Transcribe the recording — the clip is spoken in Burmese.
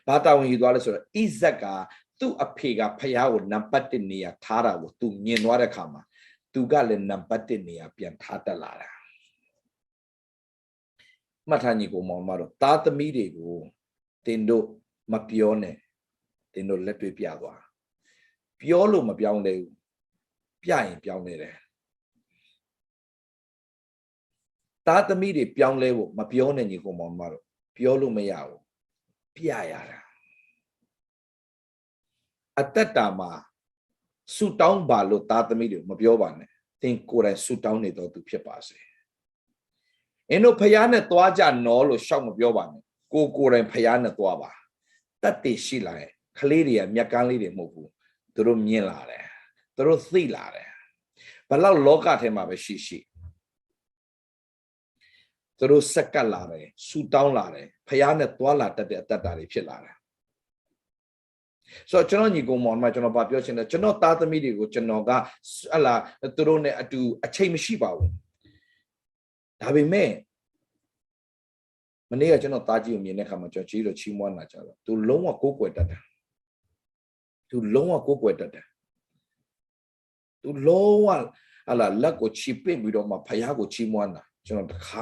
ဘာတောင်းယူသွားလဲဆိုတော့ဣဇက်ကသူ့အဖေကဖယားကိုနံပါတ်1နေရာထားတာကိုသူမြင်သွားတဲ့ခါမှာသူကလည်းနံပါတ်1နေရာပြန်ထားတက်လာတာမှတ်ထားညီကိုမောင်မတို့သားသမီးတွေကိုတင်တို့မပြောနဲ့တင်တို့လက်တွေ့ပြသွားပြောလို့မပြောင်းလဲဘူးပြရင်ပြောင်းလဲတယ်သားသမီးတွေပြောင်းလဲဖို့မပြောနဲ့ညီကိုမောင်မတို့ပြောလို့မရဘူးပြရတာအသက်တာမှာဆူတောင်းပါလို့သားသမီးတွေမပြောပါနဲ့သင်ကိုယ်တိုင်ဆူတောင်းနေတော့သူဖြစ်ပါစေအင်းတို့ဖယားနဲ့သွားကြနော်လို့ရှောက်မပြောပါနဲ့ကိုယ်တိုင်ဖယားနဲ့သွားပါတတ်တည်ရှိလာရဲ့ကလေးတွေကမျက်ကန်းလေးတွေမဟုတ်ဘူးသူတို့မြင်လာတယ်သူတို့သိလာတယ်ဘလောက်လောကထဲမှာပဲရှိသူတို့စက်ကပ်လာတယ်ဆူတောင်းလာတယ်ဖယားနဲ့သွားလာတတ်တဲ့အတ္တတွေဖြစ်လာတယ်ဆိုတော့ကျွန်တော်ညီကောင်မောင်မှာကျွန်တော်ဗာပြောချင်တယ်ကျွန်တော်သားသမီးတွေကိုကျွန်တော်ကဟလာသူတို့နဲ့အတူအချိန်မရှိပါဘူးဒါပေမဲ့မနေ့ကကျွန်တော်သားကြီးကိုမြင်တဲ့အခါမှာကျွန်တော်ကြီးတို့ချီးမွမ်းလာကြတော့သူလုံးဝကိုးကွယ်တတ်တယ်သူလုံးဝကိုးကွယ်တတ်တယ်သူလုံးဝဟလာလက်ကိုချီပစ်ပြီးတော့မှဖယားကိုချီးမွမ်းတာကျွန်တော်တခါ